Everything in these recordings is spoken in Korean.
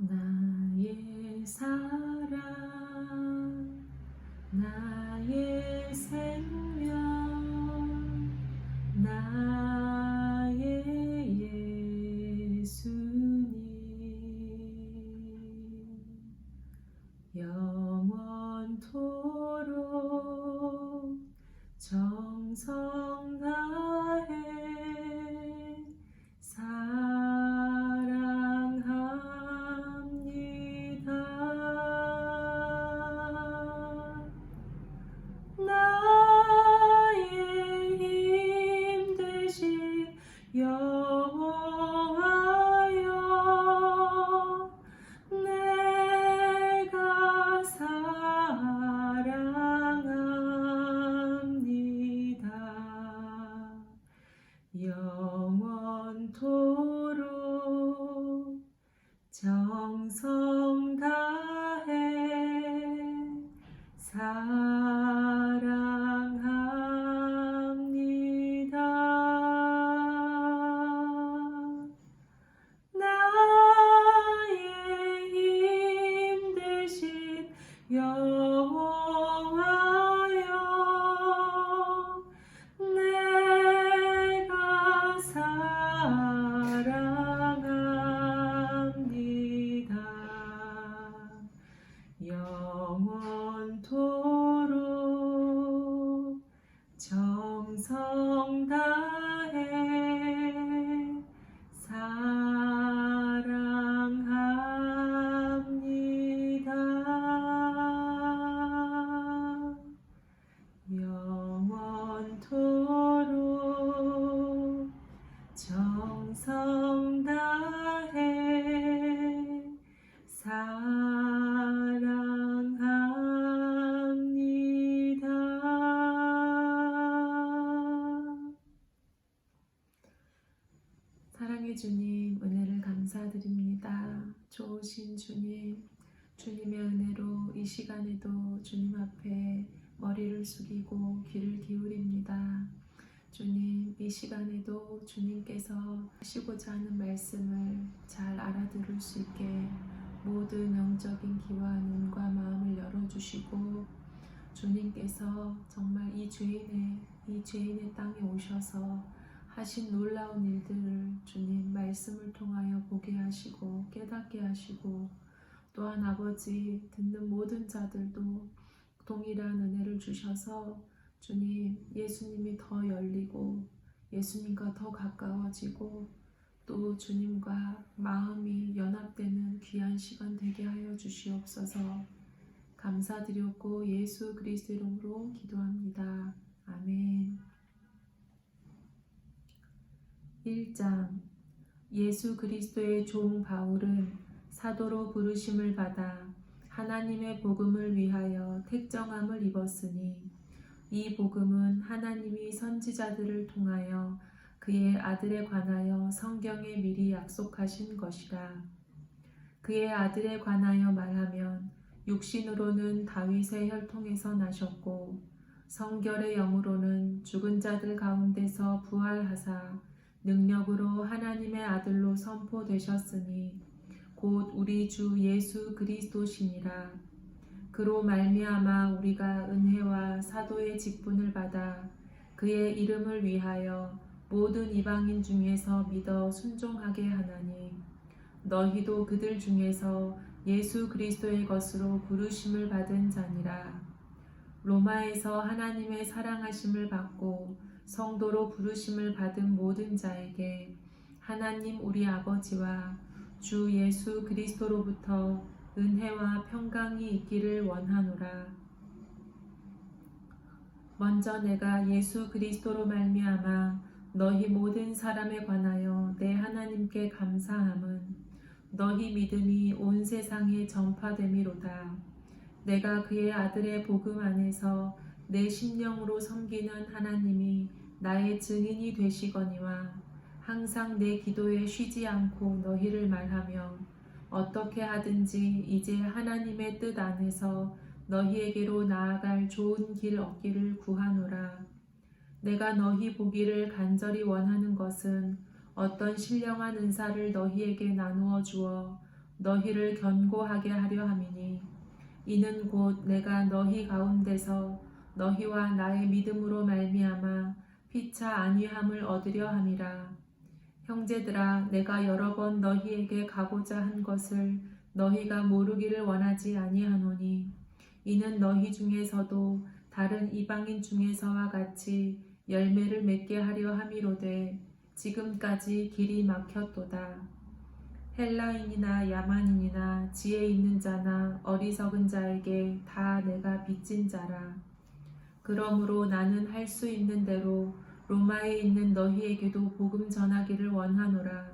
나의 사랑, 나의 생명, 나의 예수님, 영원토록 정성 다해 사랑합니다. 나의 힘 되신 여호와여, 내가 사랑합니다. 영원토록 정성 다해 사랑합니다. 나의 힘 되신 여호와여, 내가 사랑합니다. 영원토록 정성 다해 사랑합니다. 영원토록 정성 다해 사랑합니다. 사랑의 주님, 은혜를 감사드립니다. 좋으신 주님, 주님의 은혜로 이 시간에도 주님 앞에 머리를 숙이고 귀를 기울입니다. 주님, 이 시간에도 주님께서 하시고자 하는 말씀을 잘 알아들을 수 있게 모든 영적인 귀와 눈과 마음을 열어주시고, 주님께서 정말 이 죄인의 땅에 오셔서 하신 놀라운 일들을 주님 말씀을 통하여 보게 하시고 깨닫게 하시고, 또한 아버지 듣는 모든 자들도 동일한 은혜를 주셔서 주님, 예수님이 더 열리고 예수님과 더 가까워지고 또 주님과 마음이 연합되는 귀한 시간 되게 하여 주시옵소서. 감사드렸고 예수 그리스도 이름으로 기도합니다. 아멘. 1장. 예수 그리스도의 종 바울은 사도로 부르심을 받아 하나님의 복음을 위하여 택정함을 입었으니, 이 복음은 하나님이 선지자들을 통하여 그의 아들에 관하여 성경에 미리 약속하신 것이라. 그의 아들에 관하여 말하면 육신으로는 다윗의 혈통에서 나셨고 성결의 영으로는 죽은 자들 가운데서 부활하사 능력으로 하나님의 아들로 선포되셨으니 곧 우리 주 예수 그리스도시니라. 그로 말미암아 우리가 은혜와 사도의 직분을 받아 그의 이름을 위하여 모든 이방인 중에서 믿어 순종하게 하나니, 너희도 그들 중에서 예수 그리스도의 것으로 부르심을 받은 자니라. 로마에서 하나님의 사랑하심을 받고 성도로 부르심을 받은 모든 자에게 하나님 우리 아버지와 주 예수 그리스도로부터 은혜와 평강이 있기를 원하노라. 먼저 내가 예수 그리스도로 말미암아 너희 모든 사람에 관하여 내 하나님께 감사함은 너희 믿음이 온 세상에 전파됨이로다. 내가 그의 아들의 복음 안에서 내 심령으로 섬기는 하나님이 나의 증인이 되시거니와, 항상 내 기도에 쉬지 않고 너희를 말하며 어떻게 하든지 이제 하나님의 뜻 안에서 너희에게로 나아갈 좋은 길 얻기를 구하노라. 내가 너희 보기를 간절히 원하는 것은 어떤 신령한 은사를 너희에게 나누어 주어 너희를 견고하게 하려 함이니 이는 곧 내가 너희 가운데서 너희와 나의 믿음으로 말미암아 피차 안위함을 얻으려 함이라. 형제들아, 내가 여러 번 너희에게 가고자 한 것을 너희가 모르기를 원하지 아니하노니 이는 너희 중에서도 다른 이방인 중에서와 같이 열매를 맺게 하려 함이로되 지금까지 길이 막혔도다. 헬라인이나 야만인이나 지혜 있는 자나 어리석은 자에게 다 내가 빚진 자라. 그러므로 나는 할 수 있는 대로 로마에 있는 너희에게도 복음 전하기를 원하노라.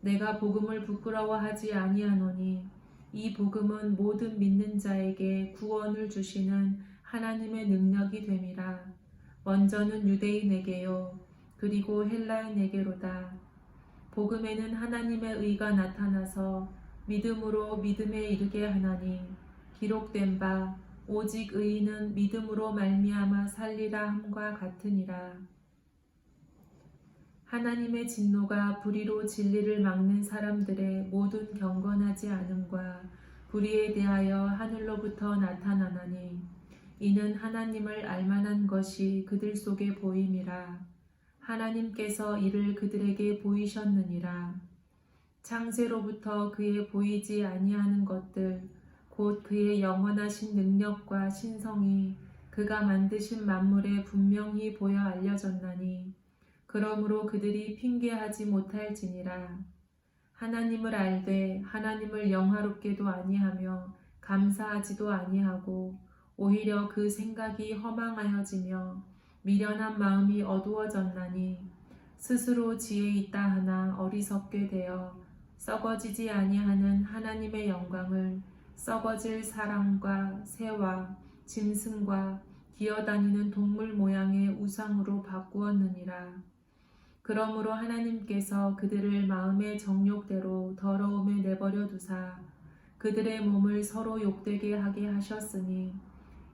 내가 복음을 부끄러워하지 아니하노니 이 복음은 모든 믿는 자에게 구원을 주시는 하나님의 능력이 됨이라. 먼저는 유대인에게요 그리고 헬라인에게로다. 복음에는 하나님의 의가 나타나서 믿음으로 믿음에 이르게 하나니 기록된 바 오직 의인은 믿음으로 말미암아 살리라 함과 같으니라. 하나님의 진노가 불의로 진리를 막는 사람들의 모든 경건하지 않음과 불의에 대하여 하늘로부터 나타나나니 이는 하나님을 알만한 것이 그들 속에 보임이라. 하나님께서 이를 그들에게 보이셨느니라. 창세로부터 그의 보이지 아니하는 것들 곧 그의 영원하신 능력과 신성이 그가 만드신 만물에 분명히 보여 알려졌나니 그러므로 그들이 핑계하지 못할지니라. 하나님을 알되 하나님을 영화롭게도 아니하며 감사하지도 아니하고 오히려 그 생각이 허망하여지며 미련한 마음이 어두워졌나니 스스로 지혜 있다 하나 어리석게 되어 썩어지지 아니하는 하나님의 영광을 썩어질 사람과 새와 짐승과 기어다니는 동물 모양의 우상으로 바꾸었느니라. 그러므로 하나님께서 그들을 마음의 정욕대로 더러움에 내버려 두사 그들의 몸을 서로 욕되게 하게 하셨으니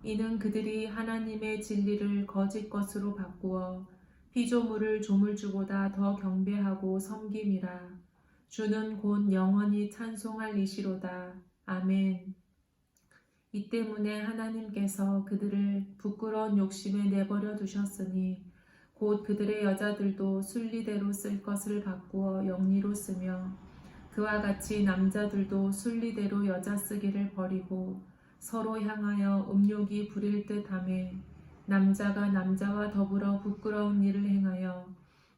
이는 그들이 하나님의 진리를 거짓 것으로 바꾸어 피조물을 조물주보다 더 경배하고 섬김이라. 주는 곧 영원히 찬송할 이시로다. 아멘. 이 때문에 하나님께서 그들을 부끄러운 욕심에 내버려 두셨으니 곧 그들의 여자들도 순리대로 쓸 것을 바꾸어 영리로 쓰며 그와 같이 남자들도 순리대로 여자 쓰기를 버리고 서로 향하여 음욕이 부릴 듯하며 남자가 남자와 더불어 부끄러운 일을 행하여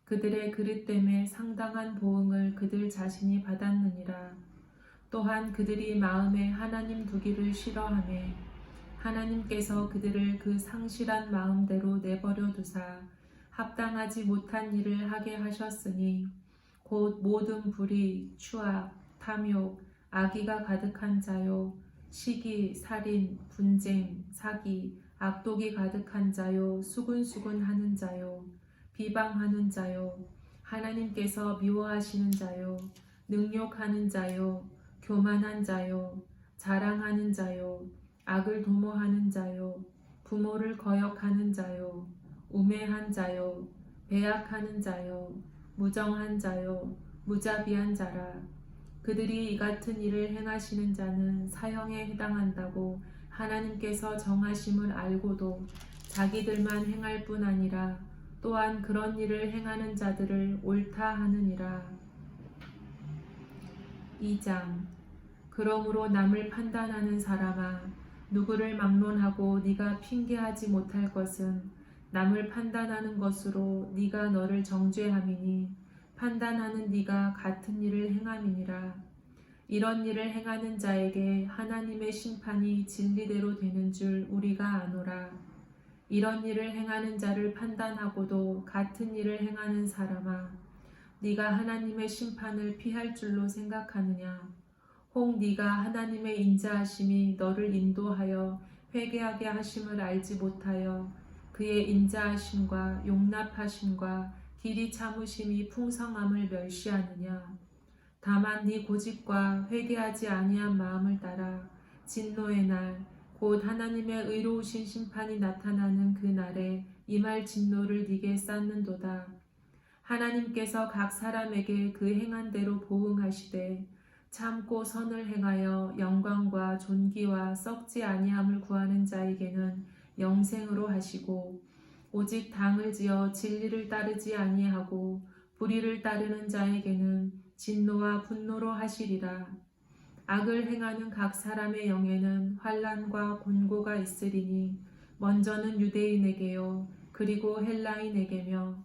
그들의 그릇됨에 상당한 보응을 그들 자신이 받았느니라. 또한 그들이 마음에 하나님 두기를 싫어하며 하나님께서 그들을 그 상실한 마음대로 내버려 두사 합당하지 못한 일을 하게 하셨으니 곧 모든 불의, 추악, 탐욕, 악의가 가득한 자요 시기, 살인, 분쟁, 사기, 악독이 가득한 자요 수군수군하는 자요 비방하는 자요 하나님께서 미워하시는 자요 능욕하는 자요 교만한 자요 자랑하는 자요 악을 도모하는 자요 부모를 거역하는 자요 우매한 자요 배약하는 자요 무정한 자요 무자비한 자라. 그들이 이 같은 일을 행하시는 자는 사형에 해당한다고 하나님께서 정하심을 알고도 자기들만 행할 뿐 아니라 또한 그런 일을 행하는 자들을 옳다 하느니라. 2장. 그러므로 남을 판단하는 사람아, 누구를 막론하고 네가 핑계하지 못할 것은 남을 판단하는 것으로 네가 너를 정죄함이니 판단하는 네가 같은 일을 행함이니라. 이런 일을 행하는 자에게 하나님의 심판이 진리대로 되는 줄 우리가 아노라. 이런 일을 행하는 자를 판단하고도 같은 일을 행하는 사람아, 네가 하나님의 심판을 피할 줄로 생각하느냐? 혹 네가 하나님의 인자하심이 너를 인도하여 회개하게 하심을 알지 못하여 그의 인자하심과 용납하심과 길이 참으심이 풍성함을 멸시하느냐? 다만 네 고집과 회개하지 아니한 마음을 따라 진노의 날 곧 하나님의 의로우신 심판이 나타나는 그 날에 임할 진노를 네게 쌓는도다. 하나님께서 각 사람에게 그 행한 대로 보응하시되 참고 선을 행하여 영광과 존귀와 썩지 아니함을 구하는 자에게는 영생으로 하시고, 오직 당을 지어 진리를 따르지 아니하고 불의를 따르는 자에게는 진노와 분노로 하시리라. 악을 행하는 각 사람의 영에는 환난과 곤고가 있으리니 먼저는 유대인에게요 그리고 헬라인에게며,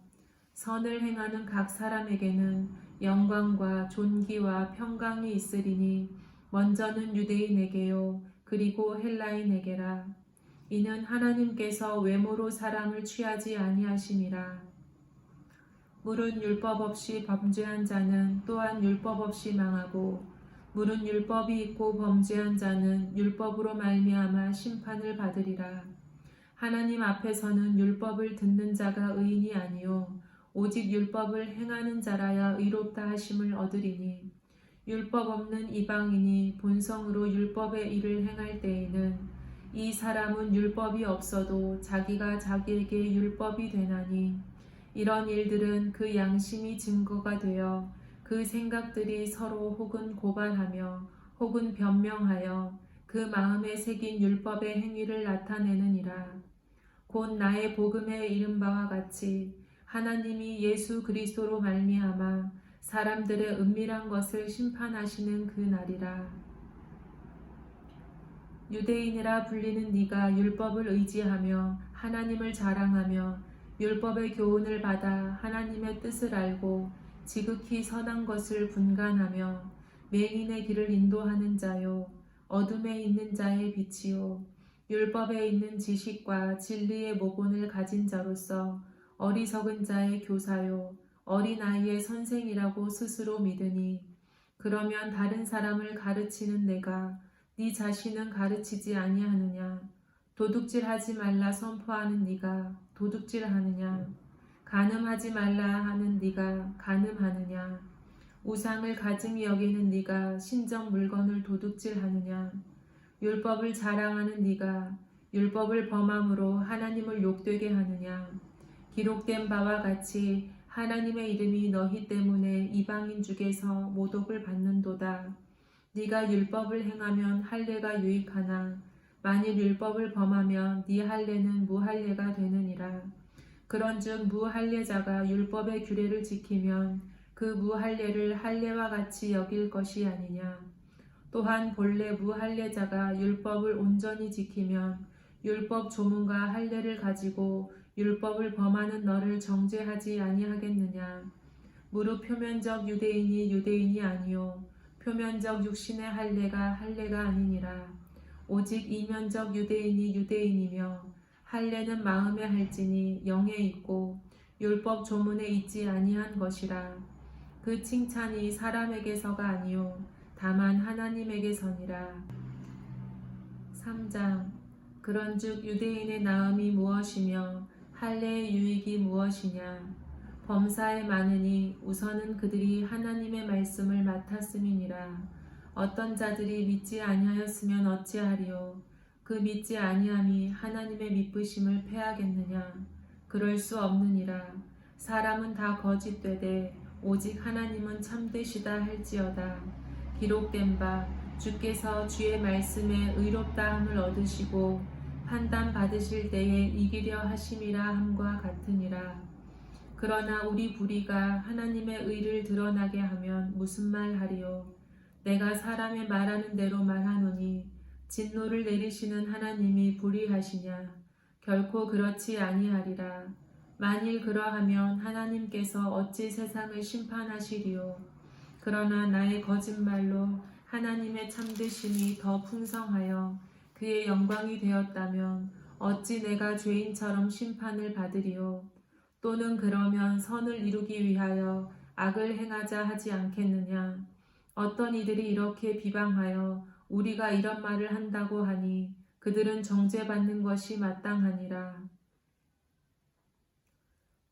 선을 행하는 각 사람에게는 영광과 존귀와 평강이 있으리니 먼저는 유대인에게요 그리고 헬라인에게라. 이는 하나님께서 외모로 사람을 취하지 아니하심이라. 물은 율법 없이 범죄한 자는 또한 율법 없이 망하고, 물은 율법이 있고 범죄한 자는 율법으로 말미암아 심판을 받으리라. 하나님 앞에서는 율법을 듣는 자가 의인이 아니요 오직 율법을 행하는 자라야 의롭다 하심을 얻으리니, 율법 없는 이방인이 본성으로 율법의 일을 행할 때에는 이 사람은 율법이 없어도 자기가 자기에게 율법이 되나니, 이런 일들은 그 양심이 증거가 되어 그 생각들이 서로 혹은 고발하며 혹은 변명하여 그 마음에 새긴 율법의 행위를 나타내느니라. 곧 나의 복음에 이른 바와 같이 하나님이 예수 그리스도로 말미암아 사람들의 은밀한 것을 심판하시는 그 날이라. 유대인이라 불리는 네가 율법을 의지하며 하나님을 자랑하며 율법의 교훈을 받아 하나님의 뜻을 알고 지극히 선한 것을 분간하며 맹인의 길을 인도하는 자요 어둠에 있는 자의 빛이요 율법에 있는 지식과 진리의 모본을 가진 자로서 어리석은 자의 교사요 어린아이의 선생이라고 스스로 믿으니, 그러면 다른 사람을 가르치는 내가 네 자신은 가르치지 아니하느냐? 도둑질하지 말라 선포하는 네가 도둑질하느냐? 간음하지 말라 하는 네가 간음하느냐? 우상을 가증히 여기는 네가 신적 물건을 도둑질하느냐? 율법을 자랑하는 네가 율법을 범함으로 하나님을 욕되게 하느냐? 기록된 바와 같이 하나님의 이름이 너희 때문에 이방인 중에서 모독을 받는도다. 네가 율법을 행하면 할례가 유익하나 만일 율법을 범하면 네 할례는 무할례가 되느니라. 그런즉 무할례자가 율법의 규례를 지키면 그 무할례를 할례와 같이 여길 것이 아니냐. 또한 본래 무할례자가 율법을 온전히 지키면 율법 조문과 할례를 가지고 율법을 범하는 너를 정죄하지 아니하겠느냐. 무릇 표면적 유대인이 유대인이 아니요 표면적 육신의 할례가 할례가 아니니라. 오직 이면적 유대인이 유대인이며 할례는 마음에 할지니 영에 있고 율법 조문에 있지 아니한 것이라. 그 칭찬이 사람에게서가 아니요 다만 하나님에게서니라. 3장. 그런즉 유대인의 나음이 무엇이며 할례의 유익이 무엇이냐. 범사에 많으니 우선은 그들이 하나님의 말씀을 맡았음이니라. 어떤 자들이 믿지 아니하였으면 어찌하리요. 그 믿지 아니함이 하나님의 믿으심을 패하겠느냐. 그럴 수 없느니라. 사람은 다 거짓되되 오직 하나님은 참되시다 할지어다. 기록된 바 주께서 주의 말씀에 의롭다함을 얻으시고 판단 받으실 때에 이기려 하심이라 함과 같으니라. 그러나 우리 불의가 하나님의 의를 드러나게 하면 무슨 말하리요. 내가 사람의 말하는 대로 말하노니 진노를 내리시는 하나님이 불의하시냐. 결코 그렇지 아니하리라. 만일 그러하면 하나님께서 어찌 세상을 심판하시리요. 그러나 나의 거짓말로 하나님의 참되심이 더 풍성하여 그의 영광이 되었다면 어찌 내가 죄인처럼 심판을 받으리요. 또는 그러면 선을 이루기 위하여 악을 행하자 하지 않겠느냐. 어떤 이들이 이렇게 비방하여 우리가 이런 말을 한다고 하니 그들은 정죄받는 것이 마땅하니라.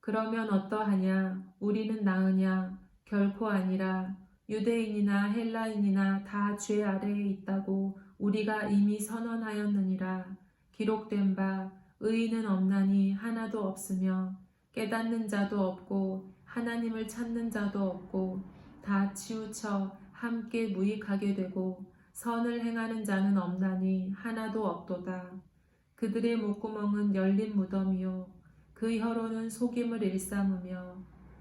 그러면 어떠하냐? 우리는 나으냐? 결코 아니라. 유대인이나 헬라인이나 다 죄 아래에 있다고 우리가 이미 선언하였느니라. 기록된 바 의인은 없나니 하나도 없으며 깨닫는 자도 없고 하나님을 찾는 자도 없고 다 치우쳐 함께 무익하게 되고 선을 행하는 자는 없나니 하나도 없도다. 그들의 목구멍은 열린 무덤이요 그 혀로는 속임을 일삼으며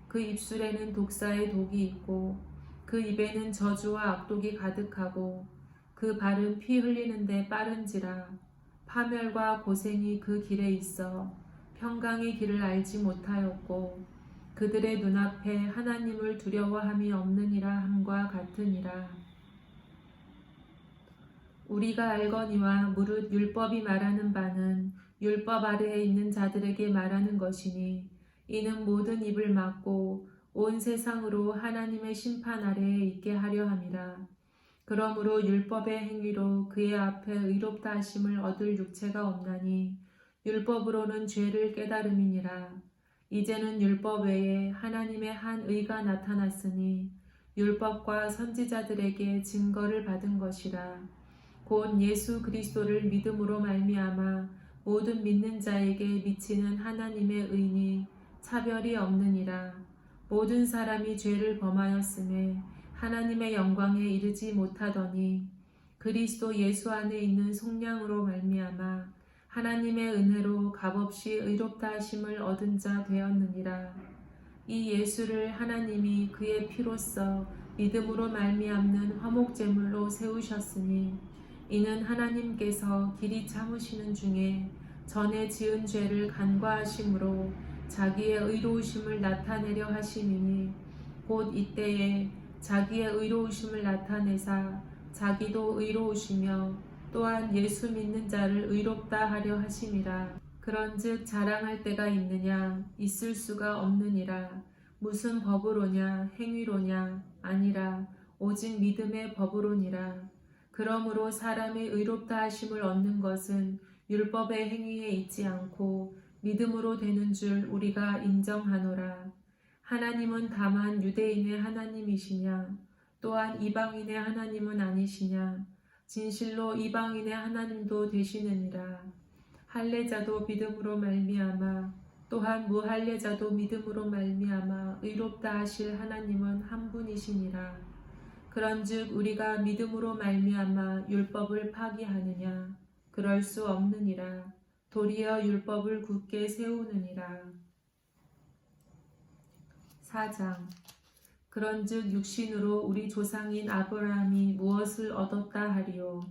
그 입술에는 독사의 독이 있고 그 입에는 저주와 악독이 가득하고 그 발은 피 흘리는데 빠른지라. 파멸과 고생이 그 길에 있어 평강의 길을 알지 못하였고 그들의 눈앞에 하나님을 두려워함이 없느니라 함과 같으니라. 우리가 알거니와 무릇 율법이 말하는 바는 율법 아래에 있는 자들에게 말하는 것이니 이는 모든 입을 막고 온 세상으로 하나님의 심판 아래에 있게 하려 함이라. 그러므로 율법의 행위로 그의 앞에 의롭다 하심을 얻을 육체가 없나니 율법으로는 죄를 깨달음이니라. 이제는 율법 외에 하나님의 한 의가 나타났으니 율법과 선지자들에게 증거를 받은 것이라. 곧 예수 그리스도를 믿음으로 말미암아 모든 믿는 자에게 미치는 하나님의 의니 차별이 없느니라. 모든 사람이 죄를 범하였음에 하나님의 영광에 이르지 못하더니 그리스도 예수 안에 있는 속량으로 말미암아 하나님의 은혜로 값없이 의롭다 하심을 얻은 자 되었느니라. 이 예수를 하나님이 그의 피로써 믿음으로 말미암는 화목제물로 세우셨으니 이는 하나님께서 길이 참으시는 중에 전에 지은 죄를 간과하심으로 자기의 의로우심을 나타내려 하심이니 곧 이때에 자기의 의로우심을 나타내사 자기도 의로우시며 또한 예수 믿는 자를 의롭다 하려 하심이라. 그런즉 자랑할 때가 있느냐? 있을 수가 없느니라. 무슨 법으로냐? 행위로냐? 아니라 오직 믿음의 법으로니라. 그러므로 사람의 의롭다 하심을 얻는 것은 율법의 행위에 있지 않고 믿음으로 되는 줄 우리가 인정하노라. 하나님은 다만 유대인의 하나님이시냐? 또한 이방인의 하나님은 아니시냐? 진실로 이방인의 하나님도 되시느니라. 할례자도 믿음으로 말미암아 또한 무할례자도 믿음으로 말미암아 의롭다 하실 하나님은 한 분이시니라. 그런즉 우리가 믿음으로 말미암아 율법을 파기하느냐? 그럴 수 없느니라. 도리어 율법을 굳게 세우느니라. 4장. 그런즉 육신으로 우리 조상인 아브라함이 무엇을 얻었다 하리요?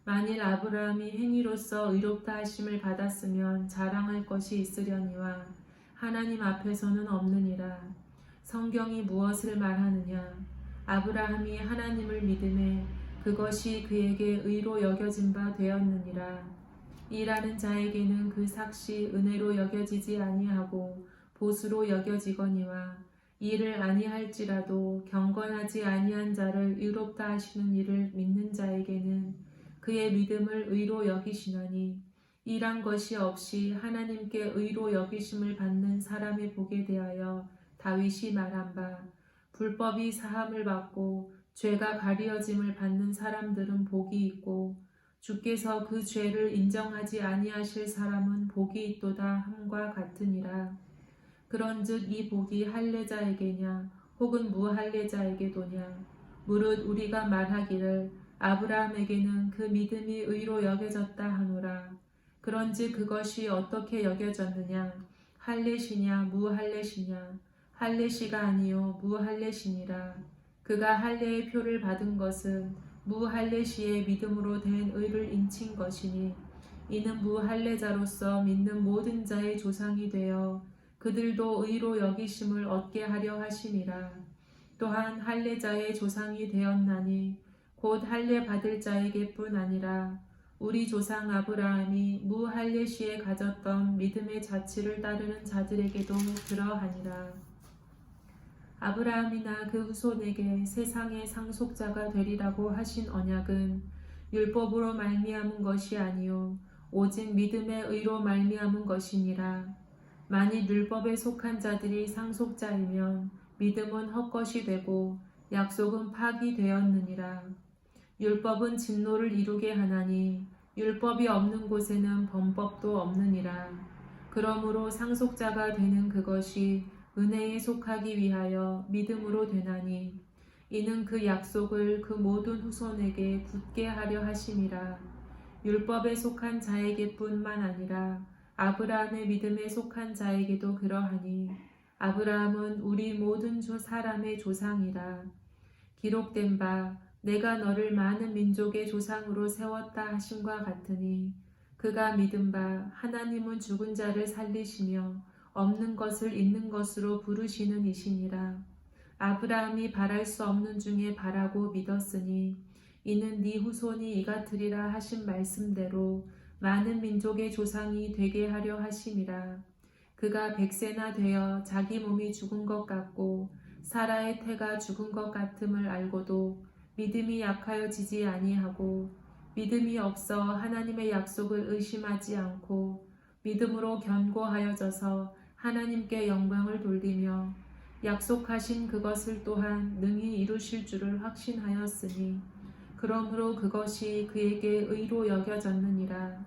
만일 아브라함이 행위로서 의롭다 하심을 받았으면 자랑할 것이 있으려니와 하나님 앞에서는 없느니라. 성경이 무엇을 말하느냐? 아브라함이 하나님을 믿음에 그것이 그에게 의로 여겨진 바 되었느니라. 일하는 자에게는 그 삭시 은혜로 여겨지지 아니하고 보수로 여겨지거니와 일을 아니할지라도 경건하지 아니한 자를 의롭다 하시는 이를 믿는 자에게는 그의 믿음을 의로 여기시나니 일한 것이 없이 하나님께 의로 여기심을 받는 사람의 복에 대하여 다윗이 말한 바 불법이 사함을 받고 죄가 가리어짐을 받는 사람들은 복이 있고 주께서 그 죄를 인정하지 아니하실 사람은 복이 있도다 함과 같으니라. 그런즉 이 복이 할례자에게냐 혹은 무할례자에게도냐? 무릇 우리가 말하기를 아브라함에게는 그 믿음이 의로 여겨졌다 하노라. 그런즉 그것이 어떻게 여겨졌느냐? 할례시냐 무할례시냐? 할례시가 아니요 무할례시니라. 그가 할례의 표를 받은 것은 무할례시의 믿음으로 된 의를 인친 것이니 이는 무할례자로서 믿는 모든 자의 조상이 되어 그들도 의로 여기심을 얻게 하려 하심이라. 또한 할례자의 조상이 되었나니 곧 할례 받을 자에게뿐 아니라 우리 조상 아브라함이 무할례시에 가졌던 믿음의 자치를 따르는 자들에게도 그러하니라. 아브라함이나 그 후손에게 세상의 상속자가 되리라고 하신 언약은 율법으로 말미암은 것이 아니요 오직 믿음의 의로 말미암은 것이니라. 만일 율법에 속한 자들이 상속자이면 믿음은 헛것이 되고 약속은 파기되었느니라. 율법은 진노를 이루게 하나니 율법이 없는 곳에는 범법도 없느니라. 그러므로 상속자가 되는 그것이 은혜에 속하기 위하여 믿음으로 되나니 이는 그 약속을 그 모든 후손에게 굳게 하려 하심이라. 율법에 속한 자에게뿐만 아니라 아브라함의 믿음에 속한 자에게도 그러하니 아브라함은 우리 모든 사람의 조상이라. 기록된 바 내가 너를 많은 민족의 조상으로 세웠다 하심과 같으니 그가 믿은 바 하나님은 죽은 자를 살리시며 없는 것을 있는 것으로 부르시는 이시니라. 아브라함이 바랄 수 없는 중에 바라고 믿었으니 이는 네 후손이 이같으리라 하신 말씀대로 많은 민족의 조상이 되게 하려 하심이라. 그가 100세나 되어 자기 몸이 죽은 것 같고 사라의 태가 죽은 것 같음을 알고도 믿음이 약하여지지 아니하고 믿음이 없어 하나님의 약속을 의심하지 않고 믿음으로 견고하여져서 하나님께 영광을 돌리며 약속하신 그것을 또한 능히 이루실 줄을 확신하였으니 그러므로 그것이 그에게 의로 여겨졌느니라.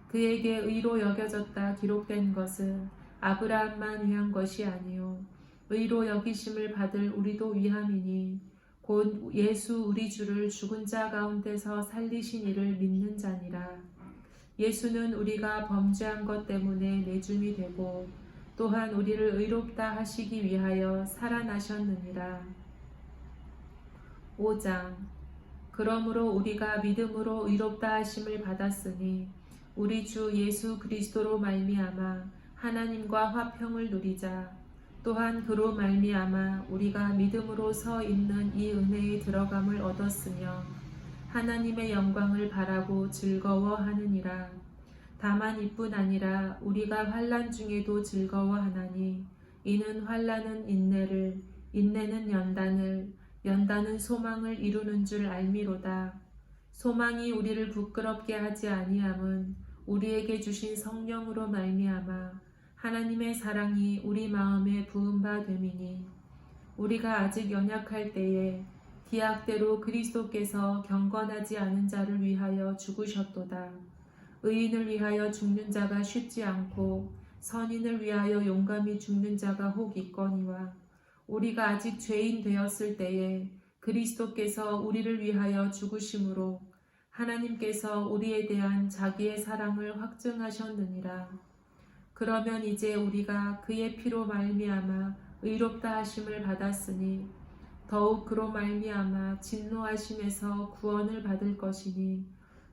그에게 의로 여겨졌다 기록된 것은 아브라함만 위한 것이 아니요 의로 여기심을 받을 우리도 위함이니 곧 예수 우리 주를 죽은 자 가운데서 살리신 이를 믿는 자니라. 예수는 우리가 범죄한 것 때문에 내줌이 되고 또한 우리를 의롭다 하시기 위하여 살아나셨느니라. 5장. 그러므로 우리가 믿음으로 의롭다 하심을 받았으니 우리 주 예수 그리스도로 말미암아 하나님과 화평을 누리자. 또한 그로 말미암아 우리가 믿음으로 서 있는 이 은혜에 들어감을 얻었으며 하나님의 영광을 바라고 즐거워하느니라. 다만 이뿐 아니라 우리가 환난 중에도 즐거워하나니 이는 환난은 인내를, 인내는 연단을, 연단은 소망을 이루는 줄 알미로다. 소망이 우리를 부끄럽게 하지 아니함은 우리에게 주신 성령으로 말미암아 하나님의 사랑이 우리 마음에 부은 바 됨이니 우리가 아직 연약할 때에 기약대로 그리스도께서 경건하지 않은 자를 위하여 죽으셨도다. 의인을 위하여 죽는 자가 쉽지 않고 선인을 위하여 용감히 죽는 자가 혹 있거니와 우리가 아직 죄인 되었을 때에 그리스도께서 우리를 위하여 죽으심으로 하나님께서 우리에 대한 자기의 사랑을 확증하셨느니라. 그러면 이제 우리가 그의 피로 말미암아 의롭다 하심을 받았으니 더욱 그로 말미암아 진노하심에서 구원을 받을 것이니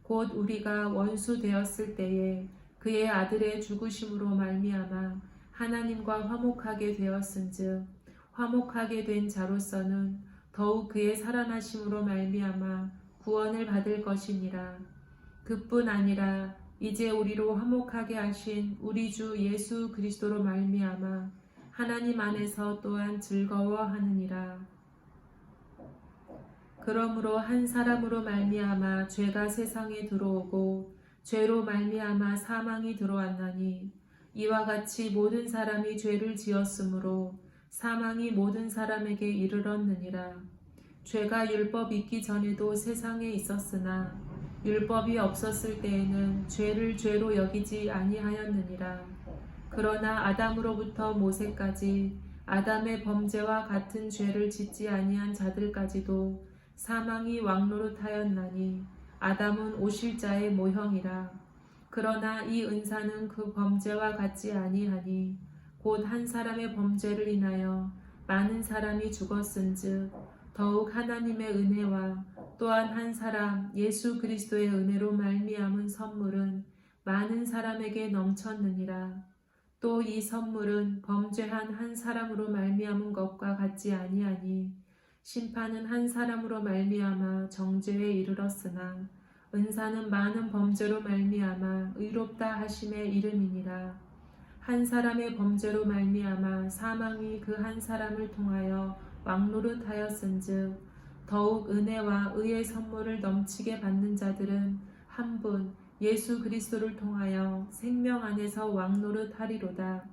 곧 우리가 원수 되었을 때에 그의 아들의 죽으심으로 말미암아 하나님과 화목하게 되었은즉 화목하게 된 자로서는 더욱 그의 살아나심으로 말미암아 구원을 받을 것이니라. 그뿐 아니라 이제 우리로 화목하게 하신 우리 주 예수 그리스도로 말미암아 하나님 안에서 또한 즐거워하느니라. 그러므로 한 사람으로 말미암아 죄가 세상에 들어오고 죄로 말미암아 사망이 들어왔나니 이와 같이 모든 사람이 죄를 지었으므로 사망이 모든 사람에게 이르렀느니라. 죄가 율법 있기 전에도 세상에 있었으나 율법이 없었을 때에는 죄를 죄로 여기지 아니하였느니라. 그러나 아담으로부터 모세까지 아담의 범죄와 같은 죄를 짓지 아니한 자들까지도 사망이 왕노릇하였나니 아담은 오실 자의 모형이라. 그러나 이 은사는 그 범죄와 같지 아니하니 곧 한 사람의 범죄를 인하여 많은 사람이 죽었은즉 더욱 하나님의 은혜와 또한 한 사람 예수 그리스도의 은혜로 말미암은 선물은 많은 사람에게 넘쳤느니라. 또 이 선물은 범죄한 한 사람으로 말미암은 것과 같지 아니하니 심판은 한 사람으로 말미암아 정죄에 이르렀으나 은사는 많은 범죄로 말미암아 의롭다 하심의 이름이니라. 한 사람의 범죄로 말미암아 사망이 그 한 사람을 통하여 왕노릇하였은즉 더욱 은혜와 의의 선물을 넘치게 받는 자들은 한 분 예수 그리스도를 통하여 생명 안에서 왕노릇하리로다.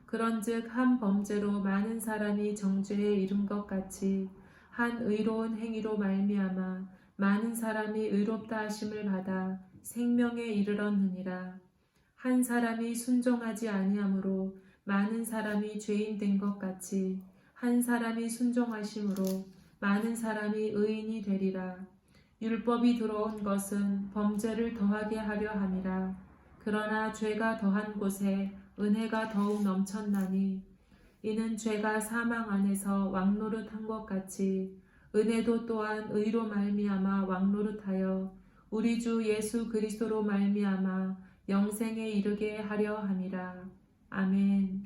그런즉 한 범죄로 많은 사람이 정죄에 이른 것 같이 한 의로운 행위로 말미암아 많은 사람이 의롭다 하심을 받아 생명에 이르렀느니라. 한 사람이 순종하지 아니하므로 많은 사람이 죄인 된 것 같이 한 사람이 순종하심으로 많은 사람이 의인이 되리라. 율법이 들어온 것은 범죄를 더하게 하려 함이라. 그러나 죄가 더한 곳에 은혜가 더욱 넘쳤나니 이는 죄가 사망 안에서 왕노릇한 것 같이 은혜도 또한 의로 말미암아 왕노릇하여 우리 주 예수 그리스도로 말미암아 영생에 이르게 하려 함이라. 아멘.